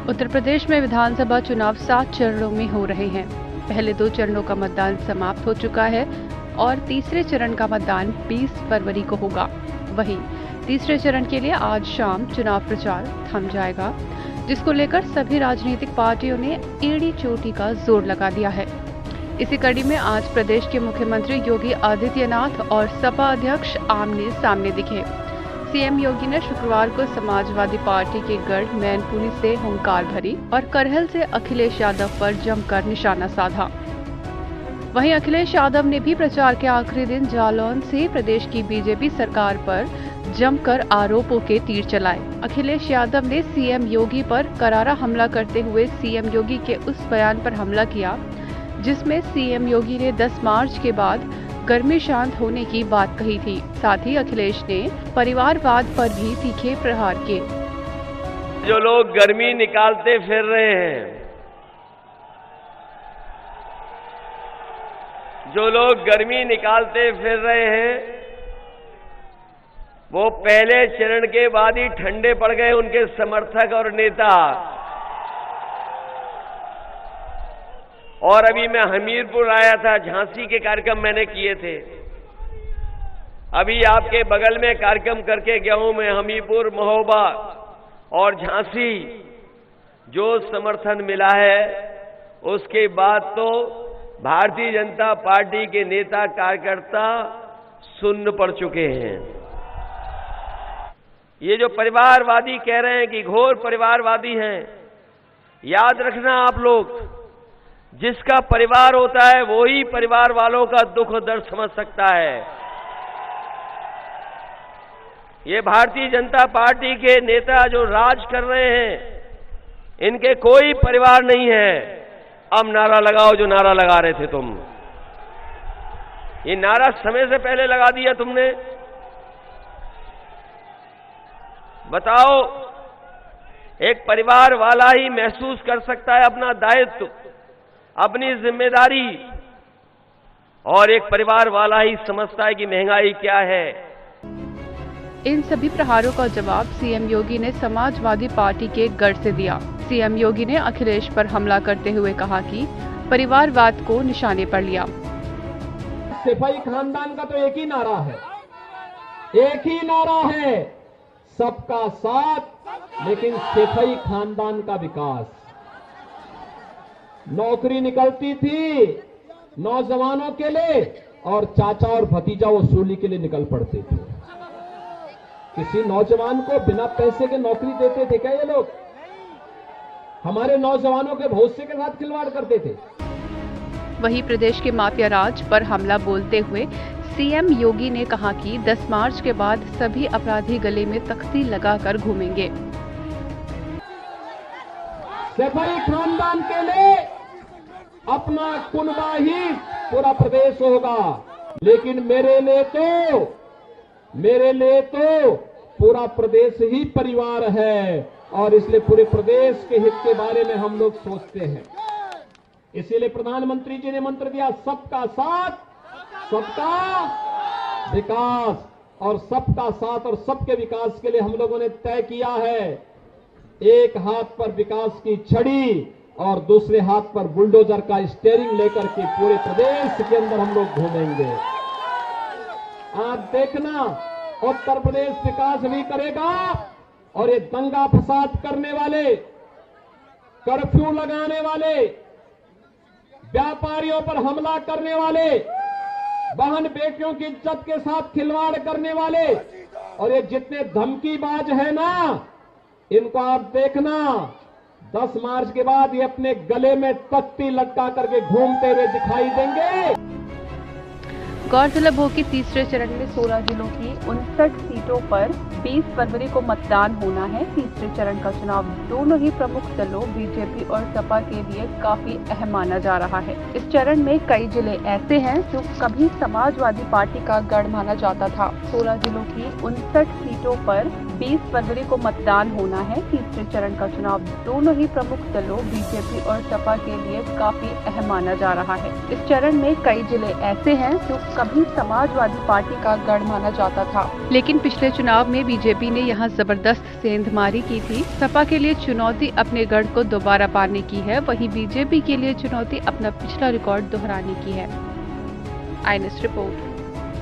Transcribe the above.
उत्तर प्रदेश में विधानसभा चुनाव 7 चरणों में हो रहे हैं। पहले 2 चरणों का मतदान समाप्त हो चुका है और तीसरे चरण का मतदान 20 फरवरी को होगा। वहीं तीसरे चरण के लिए आज शाम चुनाव प्रचार थम जाएगा, जिसको लेकर सभी राजनीतिक पार्टियों ने एड़ी चोटी का जोर लगा दिया है। इसी कड़ी में आज प्रदेश के मुख्यमंत्री योगी आदित्यनाथ और सपा अध्यक्ष आमने सामने दिखे। सीएम योगी ने शुक्रवार को समाजवादी पार्टी के गढ़ मैनपुरी से हुंकार भरी और करहल से अखिलेश यादव पर जमकर निशाना साधा। वहीं अखिलेश यादव ने भी प्रचार के आखिरी दिन जालौन से प्रदेश की बीजेपी सरकार पर जमकर आरोपों के तीर चलाए। अखिलेश यादव ने सीएम योगी पर करारा हमला करते हुए सीएम योगी के उस बयान पर हमला किया जिसमें सीएम योगी ने 10 मार्च के बाद गर्मी शांत होने की बात कही थी। साथ ही अखिलेश ने परिवारवाद पर भी तीखे प्रहार किए। जो लोग गर्मी निकालते फिर रहे हैं, जो लोग गर्मी निकालते फिर रहे हैं, वो पहले चरण के बाद ही ठंडे पड़ गए। उनके समर्थक और नेता। और अभी मैं हमीरपुर आया था, झांसी के कार्यक्रम मैंने किए थे। अभी आपके बगल में कार्यक्रम करके गया हूं मैं, हमीरपुर, महोबा और झांसी। जो समर्थन मिला है उसके बाद तो भारतीय जनता पार्टी के नेता कार्यकर्ता सुन्न पड़ चुके हैं। ये जो परिवारवादी कह रहे हैं कि घोर परिवारवादी हैं, याद रखना आप लोग, जिसका परिवार होता है वो ही परिवार वालों का दुख दर्द समझ सकता है। ये भारतीय जनता पार्टी के नेता जो राज कर रहे हैं, इनके कोई परिवार नहीं है। अब नारा लगाओ जो नारा लगा रहे थे तुम। ये नारा समय से पहले लगा दिया तुमने। बताओ, एक परिवार वाला ही महसूस कर सकता है अपना दायित्व, अपनी जिम्मेदारी, और एक परिवार वाला ही समझता है कि महंगाई क्या है। इन सभी प्रहारों का जवाब सीएम योगी ने समाजवादी पार्टी के गढ़ से दिया। सीएम योगी ने अखिलेश पर हमला करते हुए कहा कि परिवारवाद को निशाने पर लिया। सिपाही खानदान का तो एक ही नारा है, एक ही नारा है, सबका साथ लेकिन सिपाही खानदान का विकास। नौकरी निकलती थी नौजवानों के लिए और चाचा और भतीजा वसूली के लिए निकल पड़ते थे। किसी नौजवान को बिना पैसे के नौकरी देते थे क्या ये लोग? हमारे नौजवानों के भविष्य के साथ खिलवाड़ करते थे। वहीं प्रदेश के माफिया राज पर हमला बोलते हुए सीएम योगी ने कहा कि 10 मार्च के बाद सभी अपराधी गले में तख्ती लगाकर घूमेंगे। सिपाही खानदान के लिए अपना कुनबा ही पूरा प्रदेश होगा, लेकिन मेरे लिए तो पूरा प्रदेश ही परिवार है और इसलिए पूरे प्रदेश के हित के बारे में हम लोग सोचते हैं। इसीलिए प्रधानमंत्री जी ने मंत्र दिया, सबका साथ सबका विकास, और सबका साथ और सबके विकास के लिए हम लोगों ने तय किया है, एक हाथ पर विकास की छड़ी और दूसरे हाथ पर बुलडोजर का स्टीयरिंग लेकर के पूरे प्रदेश के अंदर हम लोग घूमेंगे। आप देखना, उत्तर प्रदेश विकास भी करेगा और ये दंगा फसाद करने वाले, कर्फ्यू लगाने वाले, व्यापारियों पर हमला करने वाले, बहन बेटियों की इज्जत के साथ खिलवाड़ करने वाले और ये जितने धमकीबाज है ना, इनको आप देखना 10 मार्च के बाद ये अपने गले में तख्ती लटका करके घूमते हुए दिखाई देंगे। गौरतलब हो कि तीसरे चरण में 16 जिलों की 59 सीटों पर 20 फरवरी को मतदान होना है। तीसरे चरण का चुनाव दोनों ही प्रमुख दलों बीजेपी और सपा के लिए काफी अहम माना जा रहा है। इस चरण में कई जिले ऐसे हैं जो कभी समाजवादी पार्टी का गढ़ माना जाता था। 16 जिलों की 59 सीटों पर 20 फरवरी को मतदान होना है। तीसरे चरण का चुनाव दोनों ही प्रमुख दलों बीजेपी और सपा के लिए काफी अहम माना जा रहा है। इस चरण में कई जिले ऐसे हैं जो कभी समाजवादी पार्टी का गढ़ माना जाता था, लेकिन पिछले चुनाव में बीजेपी ने यहां जबरदस्त सेंधमारी की थी। सपा के लिए चुनौती अपने गढ़ को दोबारा पाने की है, वहीं बीजेपी के लिए चुनौती अपना पिछला रिकॉर्ड दोहराने की है। INS report.